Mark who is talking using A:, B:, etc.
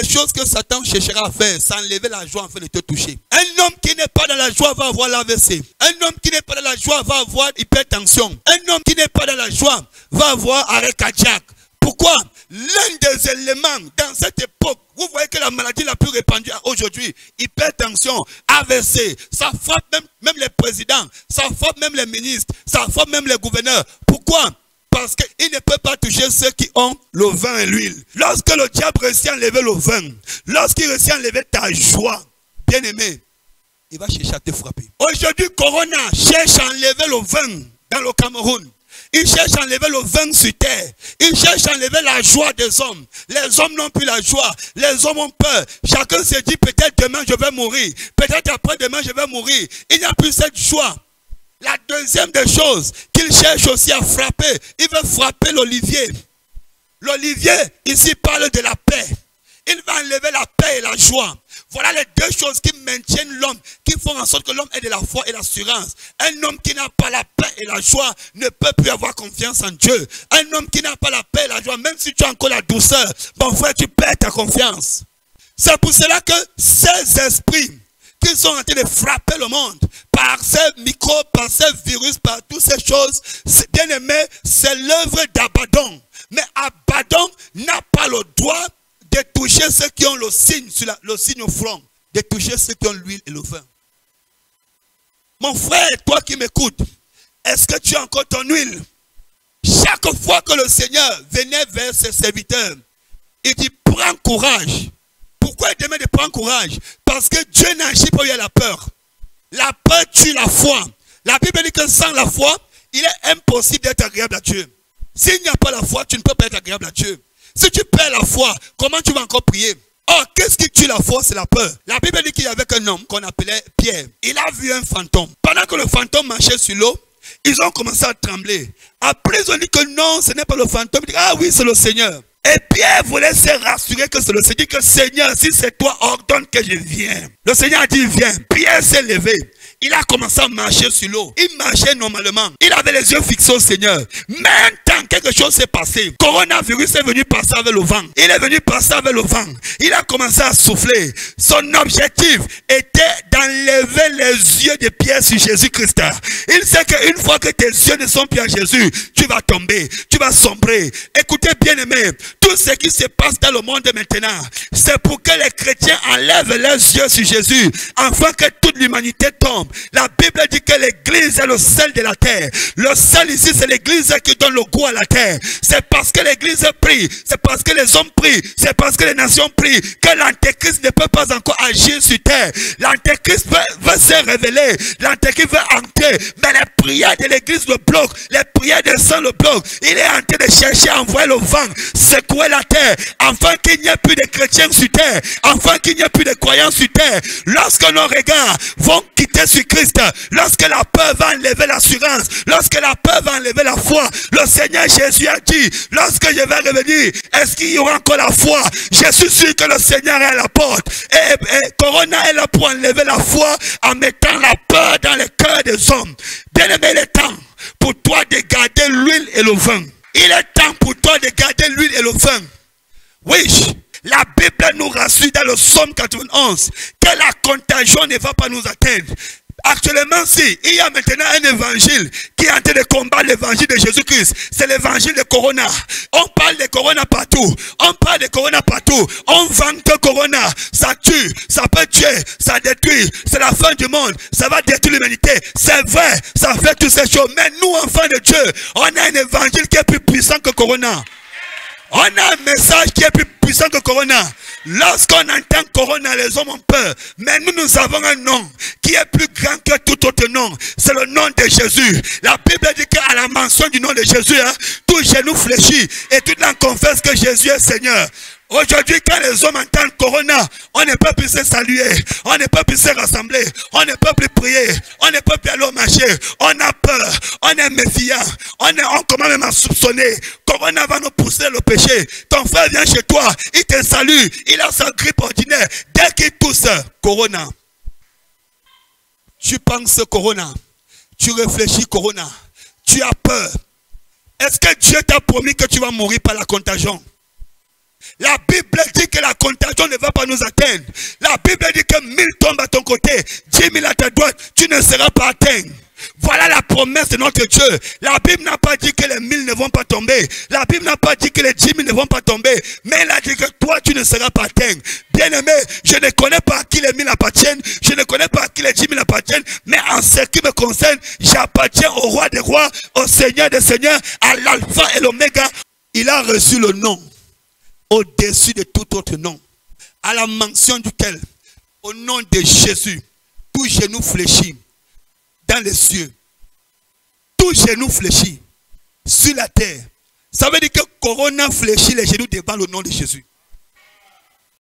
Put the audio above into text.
A: les choses que Satan cherchera à faire, c'est enlever la joie afin de te toucher. Un homme qui n'est pas dans la joie va avoir l'AVC. Un homme qui n'est pas dans la joie va avoir hypertension. Un homme qui n'est pas dans la joie va avoir arrêt cardiaque. Pourquoi? L'un des éléments dans cette époque, vous voyez que la maladie la plus répandue aujourd'hui, hypertension, AVC, ça frappe même les présidents, ça frappe même les ministres, ça frappe même les gouverneurs. Pourquoi? Parce qu'il ne peut pas toucher ceux qui ont le vin et l'huile. Lorsque le diable réussit à enlever le vin, lorsqu'il réussit à enlever ta joie, bien aimé, il va chercher à te frapper. Aujourd'hui, Corona cherche à enlever le vin dans le Cameroun. Il cherche à enlever le vin sur terre. Il cherche à enlever la joie des hommes. Les hommes n'ont plus la joie. Les hommes ont peur. Chacun se dit peut-être demain je vais mourir. Peut-être après-demain je vais mourir. Il n'y a plus cette joie. La deuxième des choses qu'il cherche aussi à frapper, il veut frapper l'olivier. L'olivier ici parle de la paix. Il va enlever la paix et la joie. Voilà les deux choses qui maintiennent l'homme, qui font en sorte que l'homme ait de la foi et l'assurance. Un homme qui n'a pas la paix et la joie ne peut plus avoir confiance en Dieu. Un homme qui n'a pas la paix et la joie, même si tu as encore la douceur, mon frère, tu perds ta confiance. C'est pour cela que ces esprits qui sont en train de frapper le monde par ces microbes, par ces virus, par toutes ces choses, bien aimé, c'est l'œuvre d'Abaddon. Mais Abaddon n'a pas le droit de toucher ceux qui ont le signe le signe au front, de toucher ceux qui ont l'huile et le vin. Mon frère, toi qui m'écoutes, est-ce que tu as encore ton huile? Chaque fois que le Seigneur venait vers ses serviteurs, il dit prends courage. Pourquoi il demande de prendre courage? Parce que Dieu n'agit pas où il y a la peur. La peur tue la foi. La Bible dit que sans la foi, il est impossible d'être agréable à Dieu. S'il n'y a pas la foi, tu ne peux pas être agréable à Dieu. Si tu perds la foi, comment tu vas encore prier? Oh, qu'est-ce qui tue la foi? C'est la peur. La Bible dit qu'il y avait un homme qu'on appelait Pierre. Il a vu un fantôme. Pendant que le fantôme marchait sur l'eau, ils ont commencé à trembler. Après, ils ont dit que non, ce n'est pas le fantôme. Ils dit, ah oui, c'est le Seigneur. Et Pierre voulait se rassurer que c'est le Seigneur. Il dit que Seigneur, si c'est toi, ordonne que je vienne. Le Seigneur a dit, viens. Pierre s'est levé. Il a commencé à marcher sur l'eau. Il marchait normalement. Il avait les yeux fixés au Seigneur. Maintenant, quelque chose s'est passé. Coronavirus est venu passer avec le vent. Il est venu passer avec le vent. Il a commencé à souffler. Son objectif était d'enlever les yeux de Pierre sur Jésus-Christ. Il sait qu'une fois que tes yeux ne sont plus à Jésus, tu vas tomber. Tu vas sombrer. Écoutez bien aimé, tout ce qui se passe dans le monde maintenant, c'est pour que les chrétiens enlèvent leurs yeux sur Jésus, afin que toute l'humanité tombe. La Bible dit que l'église est le sel de la terre. Le sel ici, c'est l'église qui donne le goût à la terre. C'est parce que l'église prie, c'est parce que les hommes prient, c'est parce que les nations prient, que l'antéchrist ne peut pas encore agir sur terre. L'antéchrist veut se révéler, l'antéchrist veut entrer, mais les prières de l'église le bloquent, les prières des saints le bloquent. Il est en train de chercher à envoyer le vent, secouer la terre, afin qu'il n'y ait plus de chrétiens sur terre, afin qu'il n'y ait plus de croyants sur terre. Lorsque nos regards vont quitter sur Christ, lorsque la peur va enlever l'assurance, lorsque la peur va enlever la foi, le Seigneur Jésus a dit, lorsque je vais revenir, est-ce qu'il y aura encore la foi? Je suis sûr que le Seigneur est à la porte. Et Corona est là pour enlever la foi en mettant la peur dans les cœurs des hommes. Bien aimé, il est temps pour toi de garder l'huile et le vin. Il est temps pour toi de garder l'huile et le vin. Oui, la Bible nous rassure dans le psaume 91 que la contagion ne va pas nous atteindre. Actuellement, si il y a maintenant un évangile qui est en train de combattre l'évangile de Jésus-Christ, c'est l'évangile de Corona. On parle de Corona partout. On parle de Corona partout. On vante que Corona, ça tue, ça peut tuer, ça détruit. C'est la fin du monde. Ça va détruire l'humanité. C'est vrai, ça fait toutes ces choses. Mais nous, enfants de Dieu, on a un évangile qui est plus puissant que Corona. On a un message qui est plus puissant que Corona. Lorsqu'on entend Corona, les hommes ont peur. Mais nous avons un nom qui est plus grand que tout autre nom. C'est le nom de Jésus. La Bible dit qu'à la mention du nom de Jésus, tout genou fléchit et tout le monde confesse que Jésus est Seigneur. Aujourd'hui, quand les hommes entendent Corona, on ne peut plus se saluer, on ne peut plus se rassembler, on ne peut plus prier, on ne peut plus aller au marché, on a peur, on est méfiant, on commence même à soupçonner. Corona va nous pousser le péché. Ton frère vient chez toi, il te salue, il a sa grippe ordinaire. Dès qu'il tousse, Corona. Tu penses Corona, tu réfléchis Corona, tu, tu as peur. Est-ce que Dieu t'a promis que tu vas mourir par la contagion? Est-ce que Dieu t'a promis que tu vas mourir par la contagion? Est-ce que Dieu t'a promis que tu vas mourir par la contagion? Est-ce que Dieu t'a promis que tu vas mourir par la contagion? Est-ce que Dieu t'a promis que tu vas mourir par la contagion? Tu as peur. La Bible dit que la contagion ne va pas nous atteindre. La Bible dit que 1000 tombent à ton côté, 10 000 à ta droite, tu ne seras pas atteint. Voilà la promesse de notre Dieu. La Bible n'a pas dit que les 1000 ne vont pas tomber. La Bible n'a pas dit que les 10 000 ne vont pas tomber. Mais elle a dit que toi, tu ne seras pas atteint. Bien-aimé, je ne connais pas à qui les 1000 appartiennent. Je ne connais pas à qui les 10 000 appartiennent. Mais en ce qui me concerne, j'appartiens au roi des rois, au Seigneur des seigneurs, à l'alpha et l'oméga. Il a reçu le nom au-dessus de tout autre nom. À la mention duquel, au nom de Jésus, tout genou fléchit. Dans les cieux, tout genou fléchit sur la terre. Ça veut dire que Corona fléchit les genoux devant le nom de Jésus.